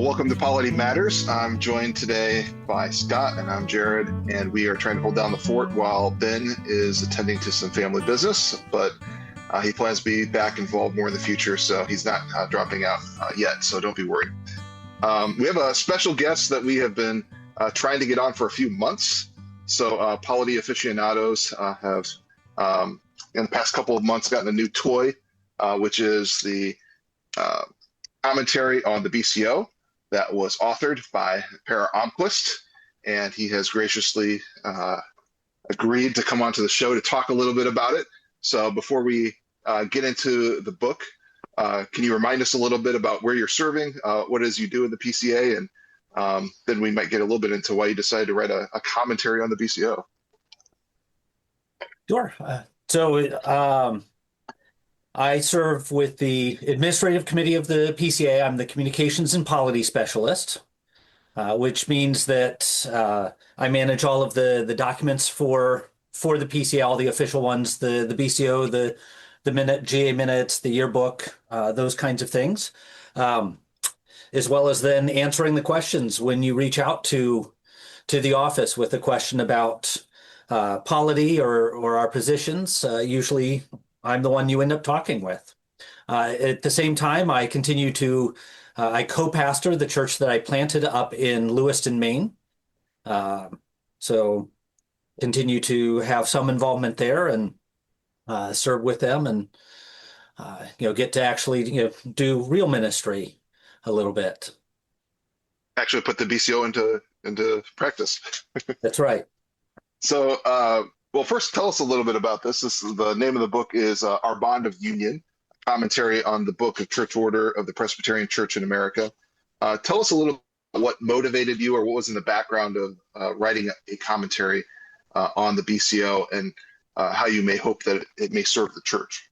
Well, welcome to Polity Matters. I'm joined today by Scott, and I'm Jared, and we are trying to hold down the fort while Ben is attending to some family business, but he plans to be back involved more in the future, so he's not dropping out yet, so don't be worried. We have a special guest that we have been trying to get on for a few months. So Polity aficionados have, in the past couple of months, gotten a new toy, which is the commentary on the BCO that was authored by Per Almquist, and he has graciously agreed to come onto the show to talk a little bit about it. So before we get into the book, can you remind us a little bit about where you're serving, what it is you do in the PCA, and then we might get a little bit into why you decided to write a commentary on the BCO. Sure. So I serve with the administrative committee of the PCA. I'm the communications and polity specialist, which means that I manage all of the documents for the PCA, all the official ones, the BCO, the GA minutes, the yearbook, those kinds of things, as well as then answering the questions when you reach out to the office with a question about polity or our positions. Usually I'm the one you end up talking with. At the same time, I continue to, I co-pastor the church that I planted up in Lewiston, Maine. So continue to have some involvement there and serve with them and, get to actually, do real ministry a little bit. Actually put the BCO into practice. That's right. So, well, first, tell us a little bit about this. The name of the book is Our Bond of Union, commentary on the Book of Church Order of the Presbyterian Church in America. Tell us a little about what motivated you or what was in the background of writing a commentary on the BCO and how you may hope that it may serve the church.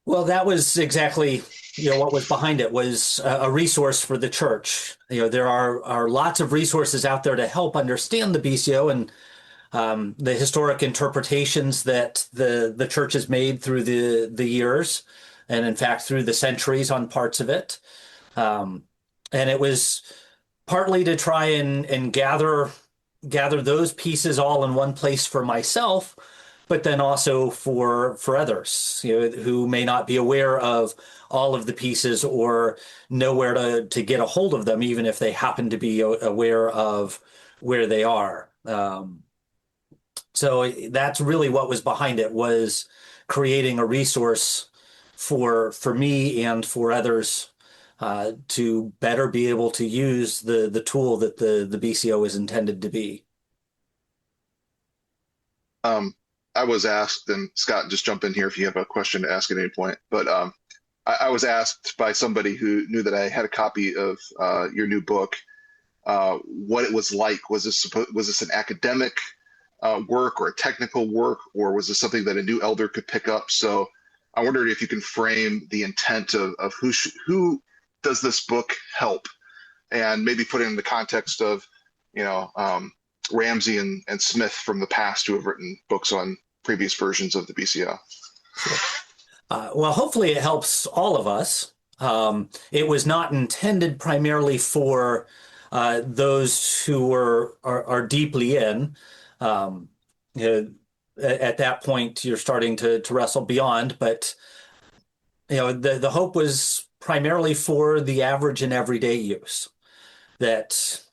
Well, that was exactly, what was behind it was a resource for the church. There are lots of resources out there to help understand the BCO and the historic interpretations that the church has made through the years, and in fact through the centuries on parts of it. And it was partly to try and gather those pieces all in one place for myself, but then also for others, who may not be aware of all of the pieces or know where to get a hold of them, even if they happen to be aware of where they are. So that's really what was behind it, was creating a resource for me and for others to better be able to use the tool that the BCO is intended to be. I was asked, and Scott, just jump in here if you have a question to ask at any point, but I was asked by somebody who knew that I had a copy of your new book, what it was like. Was this an academic work or a technical work, or was this something that a new elder could pick up? So I wondered if you can frame the intent of who does this book help, and maybe put it in the context of, Ramsey and Smith from the past who have written books on previous versions of the BCO. Well, hopefully it helps all of us. It was not intended primarily for those who are deeply in. At that point, you're starting to wrestle beyond, but the hope was primarily for the average and everyday use, that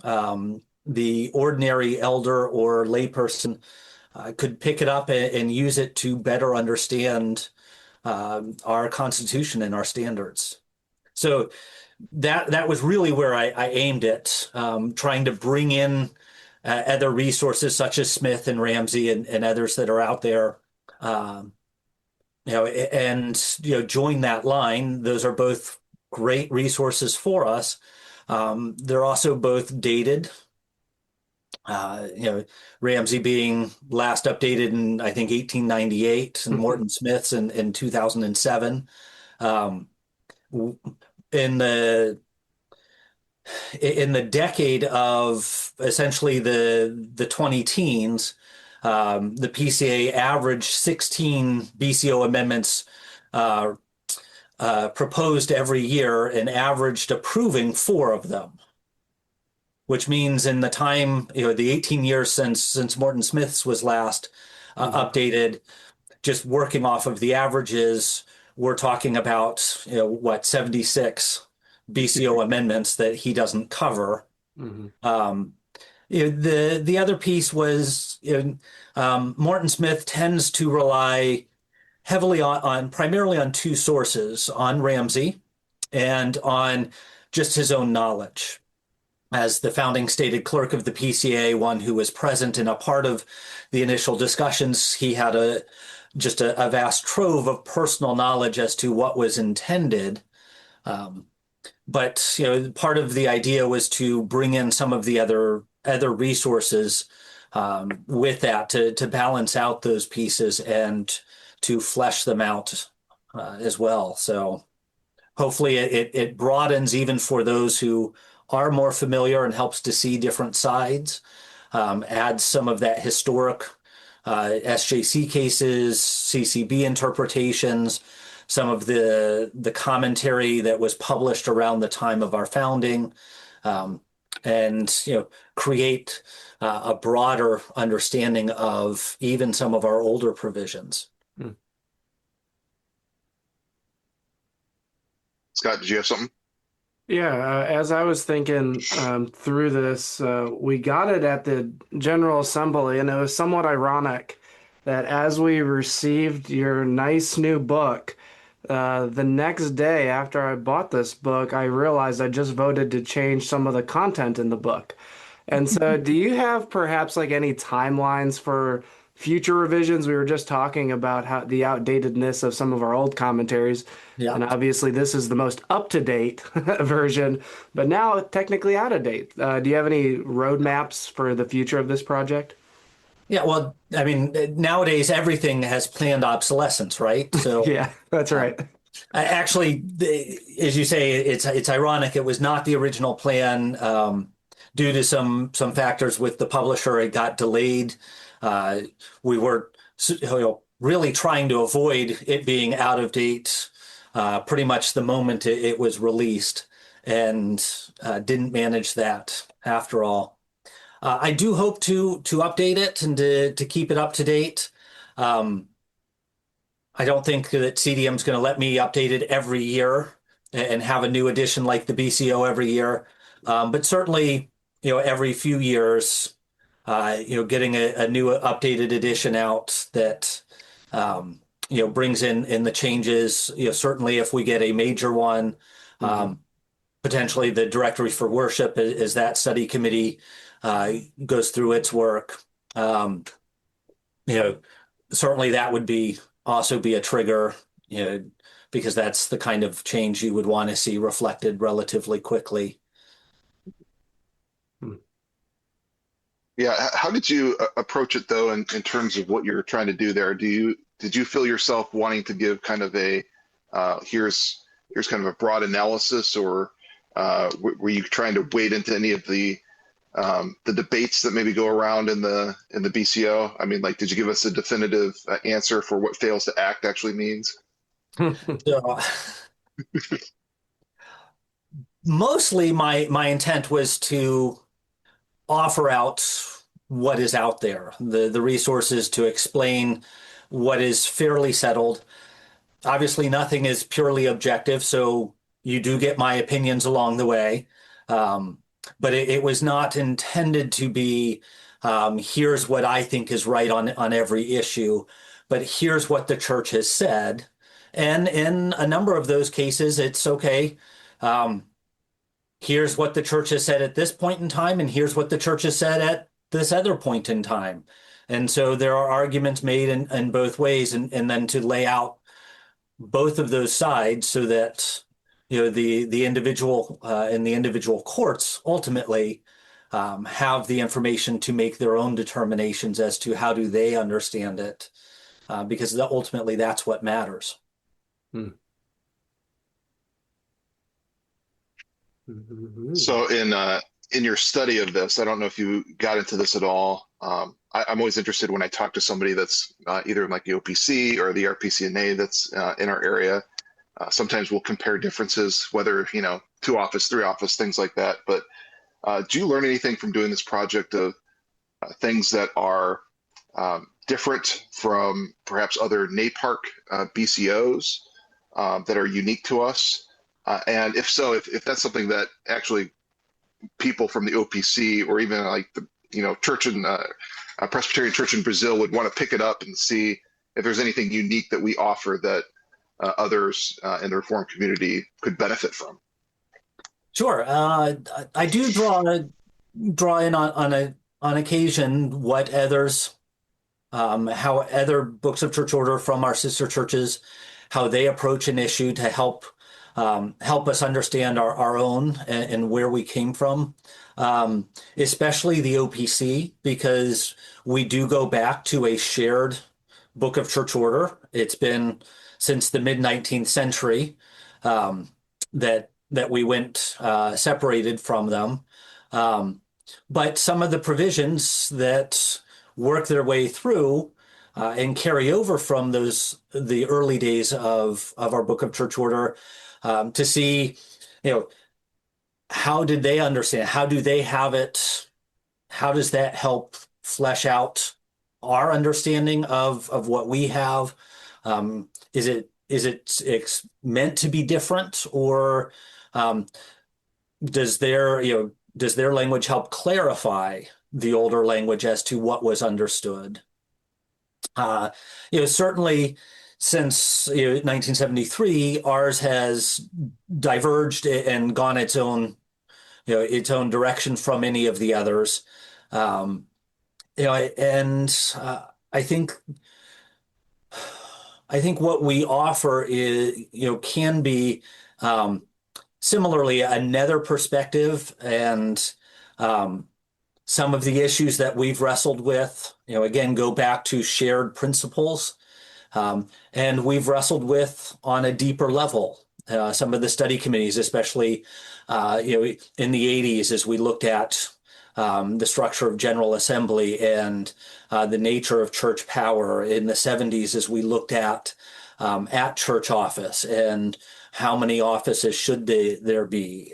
the ordinary elder or layperson could pick it up and use it to better understand our Constitution and our standards. So that was really where I aimed it, trying to bring in other resources such as Smith and Ramsey and others that are out there, join that line. Those are both great resources for us. They're also both dated. Ramsey being last updated in, I think, 1898, and Morton Smith's in 2007. In the decade of essentially the 20 teens, the PCA averaged 16 BCO amendments proposed every year and averaged approving 4 of them, which means in the time, the 18 years since Morton Smith's was last updated, just working off of the averages, we're talking about, 76 BCO amendments that he doesn't cover. Mm-hmm. The other piece was Morton Smith tends to rely heavily on primarily on 2 sources, on Ramsey and on just his own knowledge. As the founding stated clerk of the PCA, one who was present in a part of the initial discussions, he had just a vast trove of personal knowledge as to what was intended. But part of the idea was to bring in some of the other resources with that to balance out those pieces and to flesh them out as well. So hopefully it broadens even for those who are more familiar and helps to see different sides, adds some of that historic SJC cases, CCB interpretations, some of the commentary that was published around the time of our founding, and create a broader understanding of even some of our older provisions. Scott, did you have something? Yeah, as I was thinking through this, we got it at the General Assembly, and it was somewhat ironic that as we received your nice new book, the next day after I bought this book, I realized I just voted to change some of the content in the book. And so do you have perhaps like any timelines for future revisions? We were just talking about how the outdatedness of some of our old commentaries. Yeah. And obviously this is the most up-to-date version, but now technically out of date. Do you have any roadmaps for the future of this project? Yeah, well, I mean, nowadays everything has planned obsolescence, right? So Yeah, that's right. actually, as you say, it's ironic. It was not the original plan. Due to some factors with the publisher, it got delayed. We were really trying to avoid it being out of date pretty much the moment it was released, and didn't manage that after all. I do hope to update it and to keep it up to date. I don't think that CDM is going to let me update it every year and have a new edition like the BCO every year. But certainly, every few years, getting a new updated edition out that, brings in the changes. Certainly if we get a major one, potentially the Directory for Worship as that study committee goes through its work. Certainly that would also be a trigger, because that's the kind of change you would want to see reflected relatively quickly. Yeah. How did you approach it though, in terms of what you're trying to do there? Did you feel yourself wanting to give kind of a here's kind of a broad analysis, or were you trying to wade into any of the debates that maybe go around in the BCO? I mean, like, did you give us a definitive answer for what fails to act actually means? So, mostly my intent was to offer out what is out there, the resources to explain what is fairly settled. Obviously, nothing is purely objective, so you do get my opinions along the way. But it was not intended to be, here's what I think is right on every issue, but here's what the church has said. And in a number of those cases, it's okay. Here's what the church has said at this point in time, and here's what the church has said at this other point in time. And so there are arguments made in both ways, and then to lay out both of those sides so that the individual and the individual courts ultimately have the information to make their own determinations as to how do they understand it, because ultimately that's what matters. So in your study of this, I don't know if you got into this at all. I'm always interested when I talk to somebody that's either in like the OPC or the RPCNA that's in our area. Sometimes we'll compare differences, whether, 2 office, 3 office, things like that. But do you learn anything from doing this project of things that are different from perhaps other NAPARC BCOs that are unique to us? And if so, if that's something that actually people from the OPC or even like the church and Presbyterian Church in Brazil would want to pick it up and see if there's anything unique that we offer that others in the Reformed community could benefit from. Sure. I do draw in on occasion what others, how other books of church order from our sister churches, how they approach an issue to help us understand our own and where we came from, especially the OPC, because we do go back to a shared book of church order. It's been since the mid-19th century that we went separated from them. But some of the provisions that work their way through and carry over from the early days of our book of church order to see, how did they understand? How do they have it? How does that help flesh out our understanding of what we have? Is it meant to be different, or does their language help clarify the older language as to what was understood? Certainly since 1973, ours has diverged and gone its own direction from any of the others. And I think what we offer is, can be similarly another perspective, and some of the issues that we've wrestled with, again, go back to shared principles, and we've wrestled with on a deeper level. Some of the study committees, especially, in the 80s, as we looked at the structure of General Assembly and the nature of church power. In the 70s, as we looked at church office and how many offices should there be,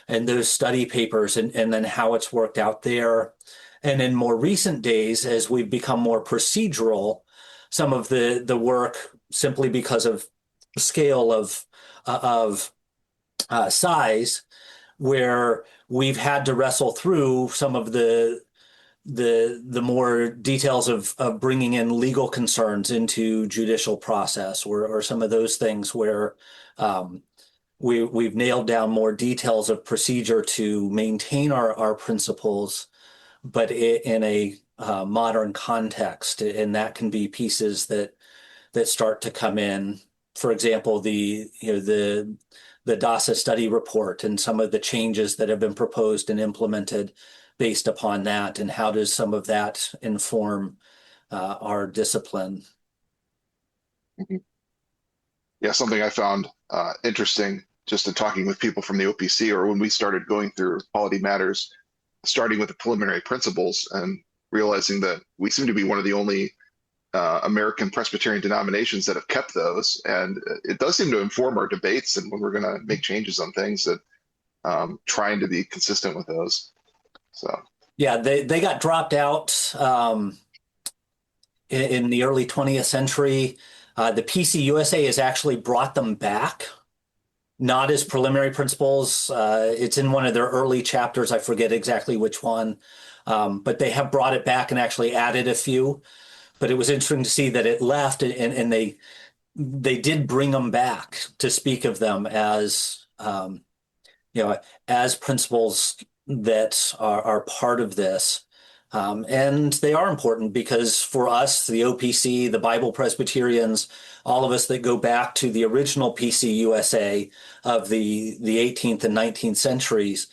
and those study papers, and then how it's worked out there. And in more recent days, as we've become more procedural, some of the work, simply because of scale of size, where we've had to wrestle through some of the more details of bringing in legal concerns into judicial process, or some of those things where we've nailed down more details of procedure to maintain our principles, but in a modern context. And that can be pieces that start to come in. For example, the DASA study report and some of the changes that have been proposed and implemented based upon that, and how does some of that inform our discipline? Mm-hmm. Yeah, something I found interesting just in talking with people from the OPC, or when we started going through polity matters, starting with the preliminary principles and realizing that we seem to be one of the only American Presbyterian denominations that have kept those. And it does seem to inform our debates and when we're going to make changes on things, that trying to be consistent with those. So yeah, they got dropped out in the early 20th century. The PC USA has actually brought them back, not as preliminary principles. It's in one of their early chapters. I forget exactly which one, but they have brought it back and actually added a few. But it was interesting to see that it left, and they did bring them back to speak of them as as principles that are part of this. And they are important because for us, the OPC, the Bible Presbyterians, all of us that go back to the original PC USA of the 18th and 19th centuries,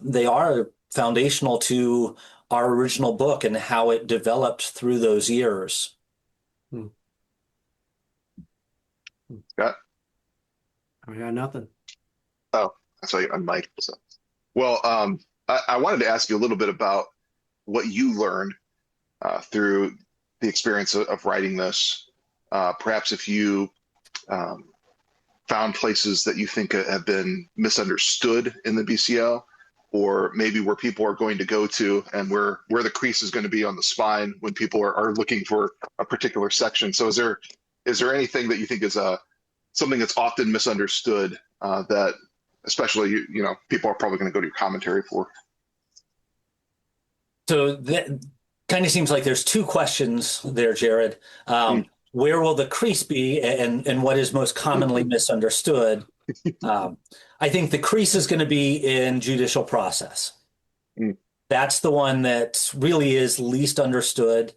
they are foundational to our original book and how it developed through those years. Scott? I got nothing. Oh, I saw you on mic. So. Well, I wanted to ask you a little bit about what you learned through the experience of writing this. Perhaps if you found places that you think have been misunderstood in the BCO, or maybe where people are going to go to and where the crease is going to be on the spine when people are looking for a particular section. So is there anything that you think is something that's often misunderstood that especially people are probably going to go to your commentary for? So that kind of seems like there's two questions there, Jared. Where will the crease be, and what is most commonly misunderstood? I think the crease is going to be in judicial process. That's the one that really is least understood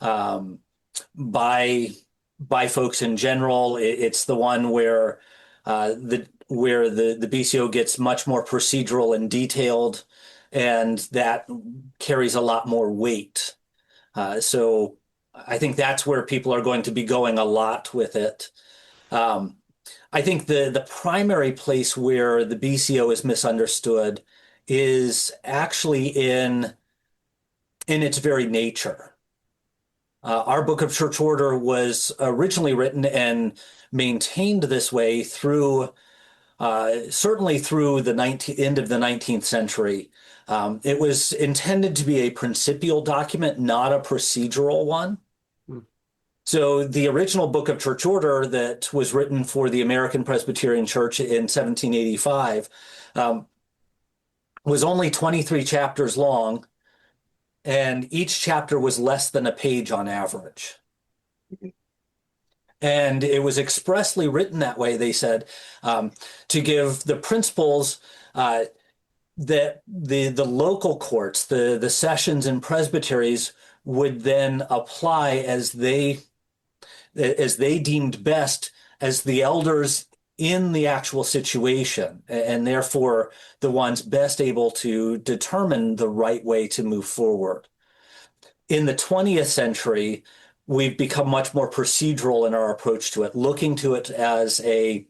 by folks in general. It's the one where the BCO gets much more procedural and detailed, and that carries a lot more weight. So I think that's where people are going to be going a lot with it. I think the primary place where the BCO is misunderstood is actually in its very nature. Our Book of Church Order was originally written and maintained this way through certainly through the end of the 19th century. It was intended to be a principial document, not a procedural one. So the original Book of Church Order that was written for the American Presbyterian Church in 1785 was only 23 chapters long, and each chapter was less than a page on average. And it was expressly written that way, they said, to give the principles that the local courts, the sessions and presbyteries would then apply as they deemed best as the elders in the actual situation, and therefore the ones best able to determine the right way to move forward. In the 20th century, we've become much more procedural in our approach to it, looking to it as a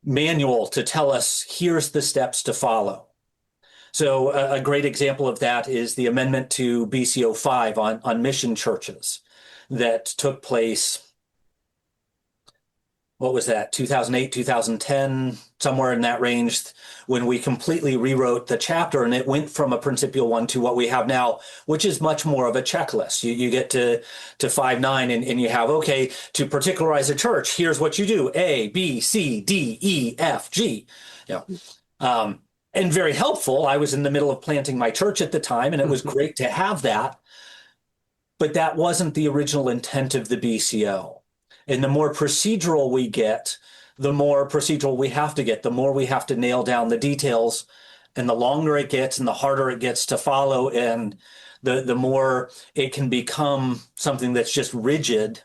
manual to tell us, here's the steps to follow. So a great example of that is the amendment to BCO 5 on mission churches that took place, what was that, 2008, 2010, somewhere in that range, when we completely rewrote the chapter, and it went from a principial one to what we have now, which is much more of a checklist. You get to 5.9 and you have, okay, to particularize a church, here's what you do: A, B, C, D, E, F, G. And very helpful. I was in the middle of planting my church at the time, and it was great to have that. But that wasn't the original intent of the BCO. And the more procedural we get, the more procedural we have to get, the more we have to nail down the details, and the longer it gets and the harder it gets to follow, and the more it can become something that's just rigid,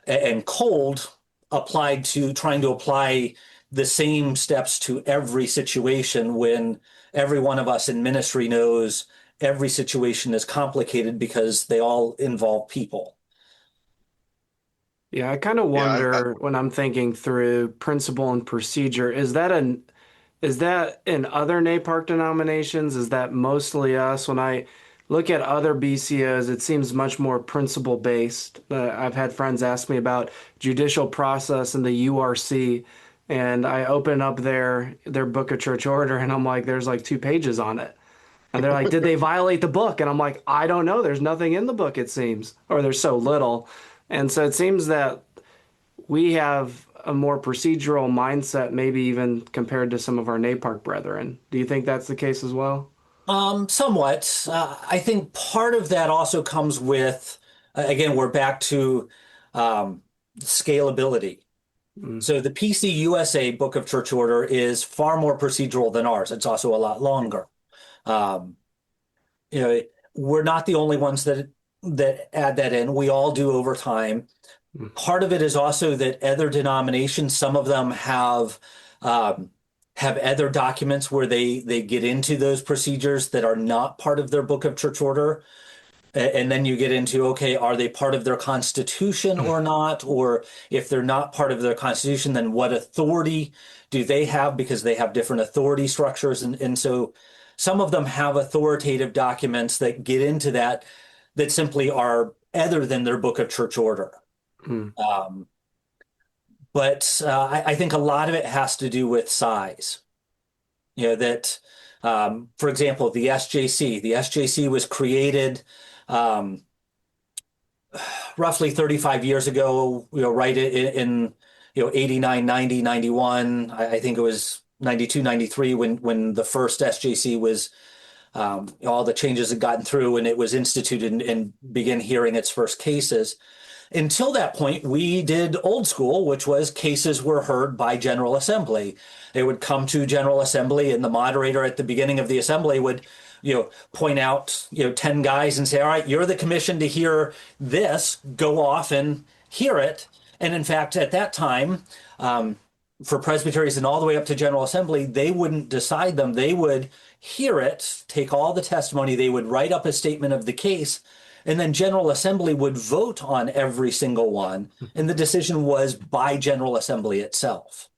and cold, applied to trying to apply the same steps to every situation, when every one of us in ministry knows every situation is complicated because they all involve people. Yeah, I kind of wonder when I'm thinking through principle and procedure, is that in other NAPARC denominations? Is that mostly us? When I look at other BCOs, it seems much more principle based. I've had friends ask me about judicial process in the URC, and I open up their Book of Church Order, and I'm like, there's like 2 pages on it. And they're like, did they violate the book? And I'm like, I don't know. There's nothing in the book, it seems, or there's so little. And so it seems that we have a more procedural mindset, maybe even compared to some of our NAPARC brethren. Do you think that's the case as well? Somewhat. I think part of that also comes with, again, we're back to scalability. So the PCUSA Book of Church Order is far more procedural than ours. It's also a lot longer. We're not the only ones that add that in. We all do over time. Part of it is also that other denominations, some of them have other documents where they get into those procedures that are not part of their Book of Church Order. And then you get into, okay, are they part of their constitution or not? Or if they're not part of their constitution, then what authority do they have? Because they have different authority structures. And so some of them have authoritative documents that get into that simply are other than their Book of Church Order. But I think a lot of it has to do with size. That, for example, the SJC. The SJC was created um, roughly 35 years ago, right in 89, 90, 91. I think it was 92, 93 when the first SJC was, all the changes had gotten through and it was instituted and began hearing its first cases. Until that point, we did old school, which was cases were heard by General Assembly. They would come to General Assembly, and the moderator at the beginning of the assembly would, point out, 10 guys and say, all right, you're the commission to hear this, go off and hear it. And in fact, at that time, for presbyteries and all the way up to General Assembly, they wouldn't decide them. They would hear it, take all the testimony, they would write up a statement of the case, and then General Assembly would vote on every single one, and the decision was by General Assembly itself.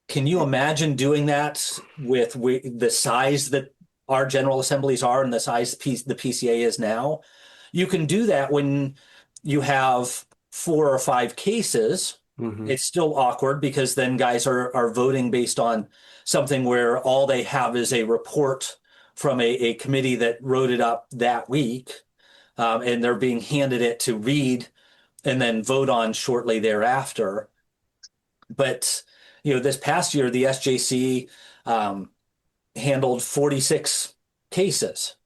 Can you imagine doing that with the size that our General Assemblies are and the size the PCA is now? You can do that when you have 4 or 5 cases. Mm-hmm. It's still awkward because then guys are voting based on something where all they have is a report from a committee that wrote it up that week, and they're being handed it to read and then vote on shortly thereafter. But, this past year, the SJC handled 46 cases.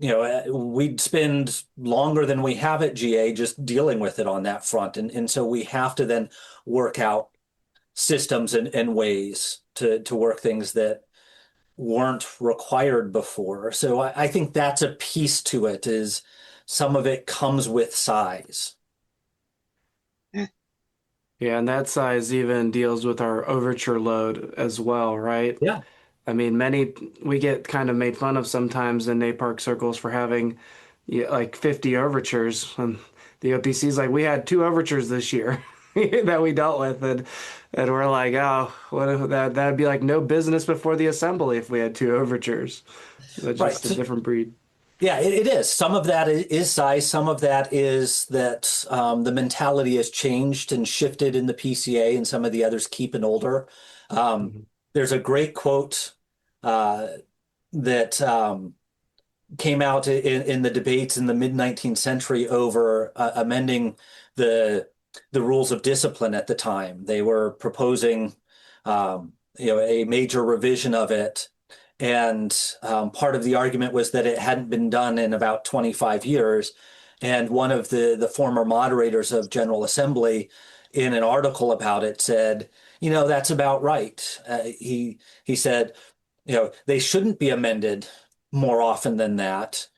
We'd spend longer than we have at GA just dealing with it on that front. And so we have to then work out systems and ways to work things that weren't required before. So I think that's a piece to it, is some of it comes with size. Yeah, and that size even deals with our overture load as well, right? Yeah. I mean, we get kind of made fun of sometimes in NAPARC circles for having like 50 overtures. And the OPC's like, we had 2 overtures this year that we dealt with. And we're like, oh, what if that'd be like no business before the assembly if we had 2 overtures. That's just a different breed. Yeah, it is. Some of that is size. Some of that is that the mentality has changed and shifted in the PCA, and some of the others keep it older. There's a great quote that came out in the debates in the mid-19th century over amending the rules of discipline at the time. They were proposing, a major revision of it. And part of the argument was that it hadn't been done in about 25 years. And one of the former moderators of General Assembly, in an article about it, said, that's about right. He said, they shouldn't be amended more often than that.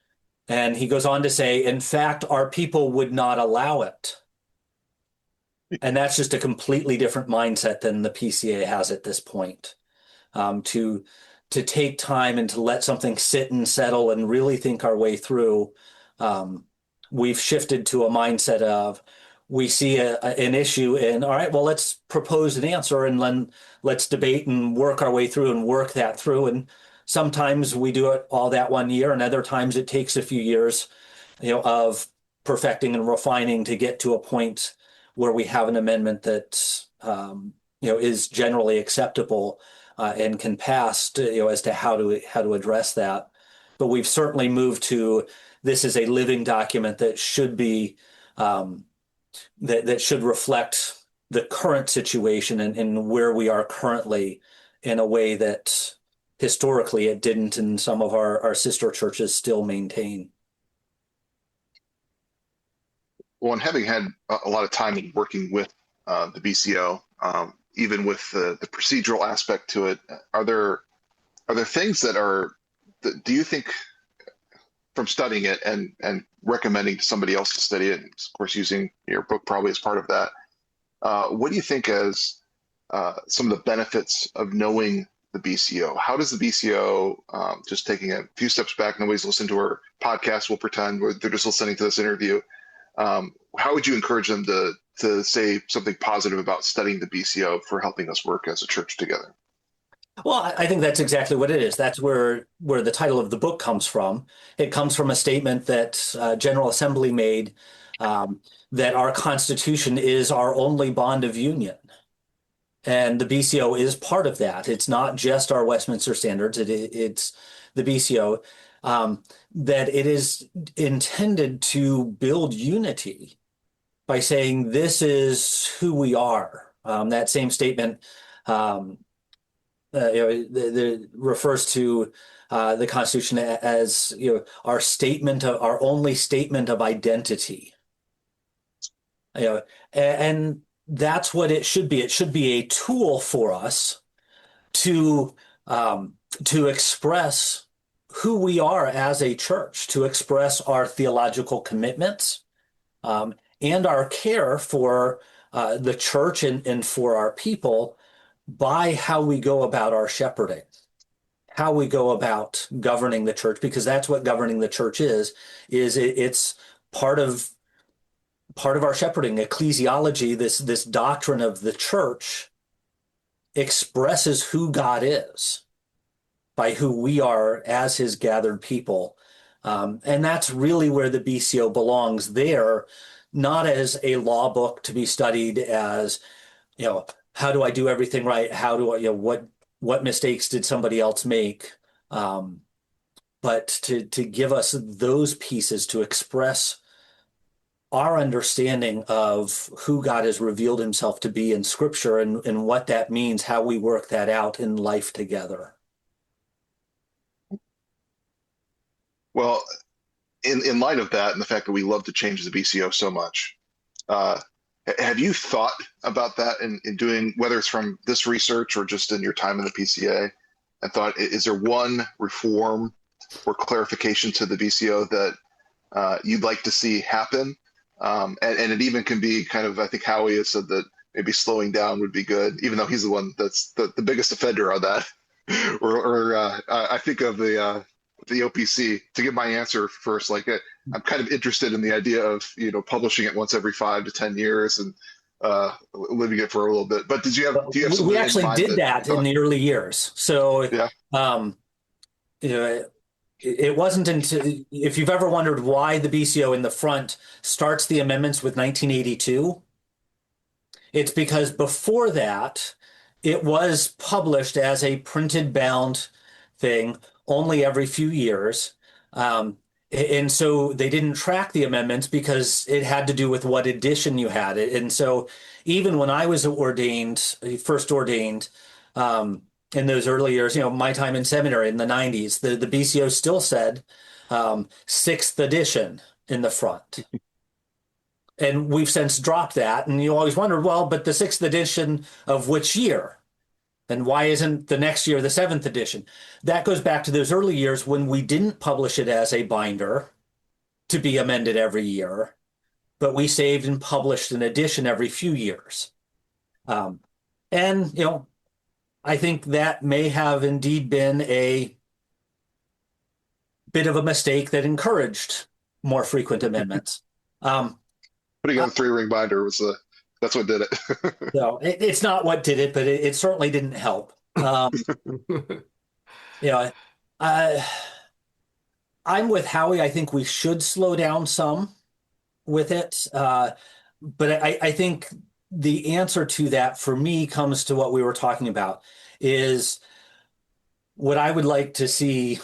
And he goes on to say, in fact, our people would not allow it. And that's just a completely different mindset than the PCA has at this point. To take time and to let something sit and settle and really think our way through, we've shifted to a mindset of, we see an issue and, all right, well, let's propose an answer and then let's debate and work our way through and work that through. And sometimes we do it all that one year, and other times it takes a few years, of perfecting and refining to get to a point where we have an amendment that, is generally acceptable and can pass as to how to address that. But we've certainly moved to, this is a living document that should be that should reflect the current situation and where we are currently, in a way that historically it didn't, and some of our sister churches still maintain. Well, and having had a lot of time in working with the BCO, even with the procedural aspect to it, are there things do you think, from studying it and recommending to somebody else to study it, and of course using your book probably as part of that, what do you think as some of the benefits of knowing the BCO? How does the BCO, just taking a few steps back, nobody's listening to our podcast, we'll pretend they're just listening to this interview, how would you encourage them to say something positive about studying the BCO for helping us work as a church together? Well, I think that's exactly what it is. That's where the title of the book comes from. It comes from a statement that General Assembly made that our Constitution is our only bond of union. And the BCO is part of that. It's not just our Westminster Standards, it's the BCO, that it is intended to build unity by saying this is who we are. That same statement refers to the Constitution as our only statement of identity. And that's what it should be. It should be a tool for us to express who we are as a church, to express our theological commitments, and our care for the church and for our people by how we go about our shepherding, how we go about governing the church, because that's what governing the church is it's part of our shepherding. Ecclesiology, this doctrine of the church, expresses who God is by who we are as his gathered people. And that's really where the BCO belongs there, not as a law book to be studied as, how do I do everything right? How do I, what mistakes did somebody else make? But to give us those pieces to express our understanding of who God has revealed himself to be in Scripture and what that means, how we work that out in life together. Well, in light of that and the fact that we love to change the BCO so much, have you thought about that in doing, whether it's from this research or just in your time in the PCA, and thought, is there one reform or clarification to the BCO that you'd like to see happen? And it even can be kind of, I think Howie has said that maybe slowing down would be good, even though he's the one that's the biggest offender on that. or I think of the OPC, to give my answer first. I'm kind of interested in the idea of publishing it once every 5 to 10 years and living it for a little bit. But do you have something we actually did that in the early years? So yeah. It wasn't until, if you've ever wondered why the BCO in the front starts the amendments with 1982, it's because before that, it was published as a printed bound thing only every few years. And so they didn't track the amendments because it had to do with what edition you had. And so even when I was first ordained, in those early years, my time in seminary in the 90s, the BCO still said 6th edition in the front. And we've since dropped that. And you always wondered, well, but the 6th edition of which year? And why isn't the next year the 7th edition? That goes back to those early years when we didn't publish it as a binder to be amended every year, but we saved and published an edition every few years. And I think that may have indeed been a bit of a mistake that encouraged more frequent amendments. Putting on a 3-ring binder that's what did it. No, it's not what did it, but it certainly didn't help. I'm with Howie. I think we should slow down some with it. But I think the answer to that for me comes to what we were talking about, is what I would like to see,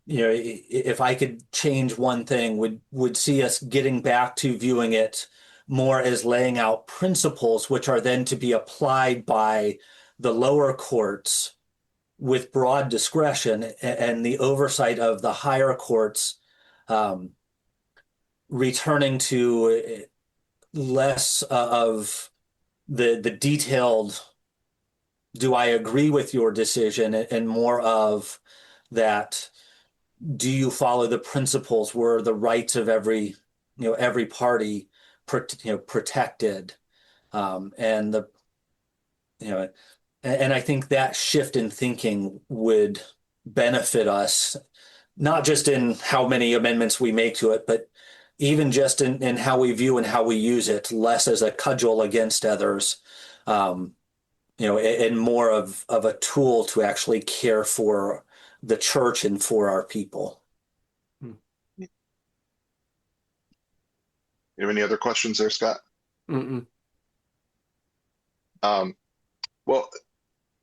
if I could change one thing, would see us getting back to viewing it more as laying out principles which are then to be applied by the lower courts with broad discretion, and the oversight of the higher courts returning to less of the detailed, do I agree with your decision, and more of that, do you follow the principles where the rights of every party protected, and and I think that shift in thinking would benefit us, not just in how many amendments we make to it, but even just in how we view and how we use it, less as a cudgel against others, and more of a tool to actually care for the church and for our people. You have any other questions there, Scott? Mm-mm. Well,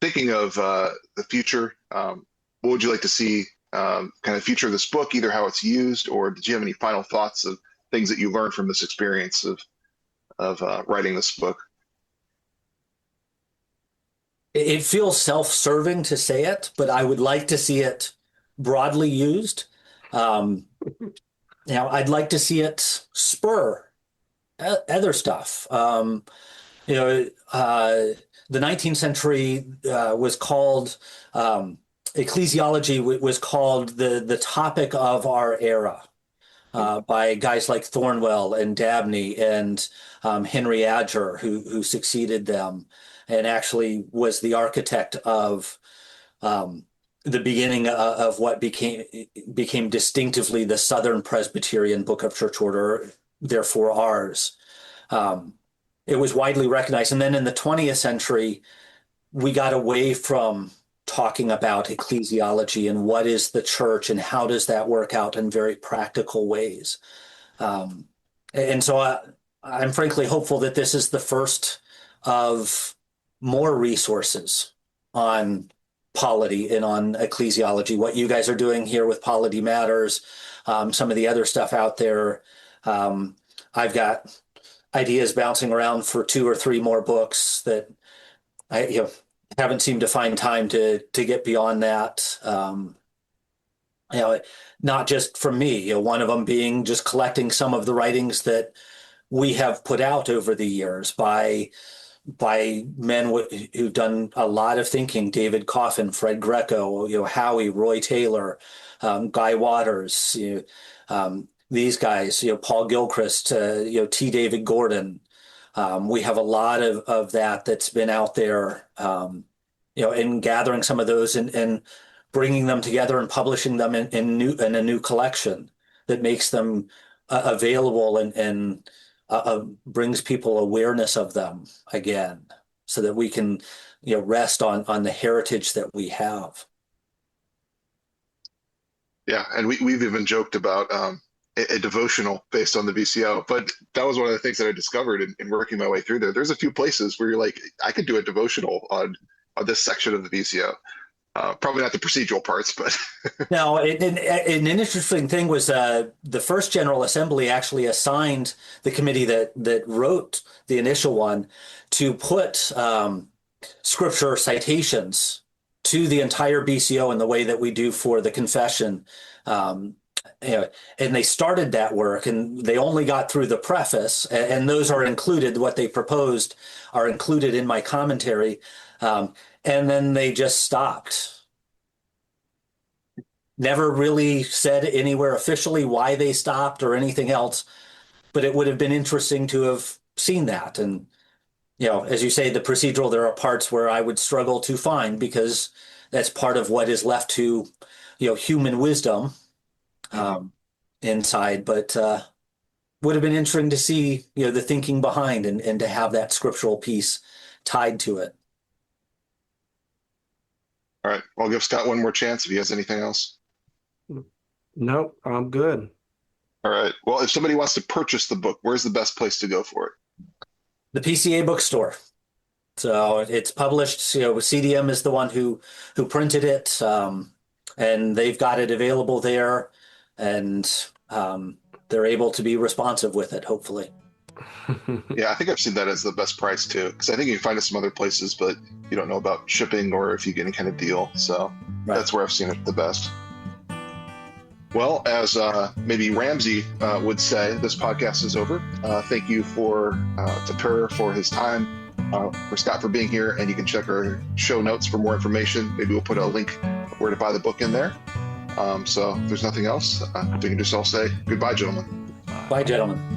thinking of the future, what would you like to see kind of future of this book, either how it's used, or did you have any final thoughts of things that you learned from this experience of writing this book? It feels self-serving to say it, but I would like to see it broadly used. I'd like to see it spur other stuff. The 19th century was called ecclesiology was called the topic of our era by guys like Thornwell and Dabney and Henry Adger, who succeeded them, and actually was the architect of the beginning of what became distinctively the Southern Presbyterian Book of Church Order, therefore ours. It was widely recognized. And then in the 20th century, we got away from talking about ecclesiology and what is the church and how does that work out in very practical ways. And so I'm frankly hopeful that this is the first of more resources on polity and on ecclesiology. What you guys are doing here with Polity Matters, some of the other stuff out there. I've got ideas bouncing around for 2 or 3 more books that I haven't seemed to find time to get beyond that. Not just from me, one of them being just collecting some of the writings that we have put out over the years by men who've done a lot of thinking: David Coffin, Fred Greco, Howie, Roy Taylor, Guy Waters, these guys, Paul Gilchrist, T. David Gordon. We have a lot of that's been out there, and gathering some of those and bringing them together and publishing them in a new collection that makes them available and brings people awareness of them again, so that we can rest on the heritage that we have. Yeah, and we've even joked about a devotional based on the VCO, but that was one of the things that I discovered in working my way through there. There's a few places where you're like, I could do a devotional on this section of the VCO. Probably not the procedural parts, but no. An interesting thing was the first General Assembly actually assigned the committee that wrote the initial one to put scripture citations to the entire BCO in the way that we do for the confession. And they started that work, and they only got through the preface, and those are included. What they proposed are included in my commentary. And then they just stopped. Never really said anywhere officially why they stopped or anything else, but it would have been interesting to have seen that. And, as you say, the procedural, there are parts where I would struggle to find, because that's part of what is left to, human wisdom inside. But would have been interesting to see, the thinking behind and to have that scriptural piece tied to it. all right. I'll give Scott one more chance if he has anything else. Nope, I'm good. All right. Well, if somebody wants to purchase the book, where's the best place to go for it? The PCA bookstore. So it's published, CDM is the one who printed it, and they've got it available there, and they're able to be responsive with it, hopefully. Yeah, I think I've seen that as the best price too, because I think you can find it some other places, but you don't know about shipping or if you get any kind of deal. So That's where I've seen it the best. Well, as maybe Ramsey would say, this podcast is over. Thank you to Per for his time, for Scott for being here, and you can check our show notes for more information. Maybe we'll put a link where to buy the book in there. So if there's nothing else, we can just all say goodbye, gentlemen. Bye, gentlemen.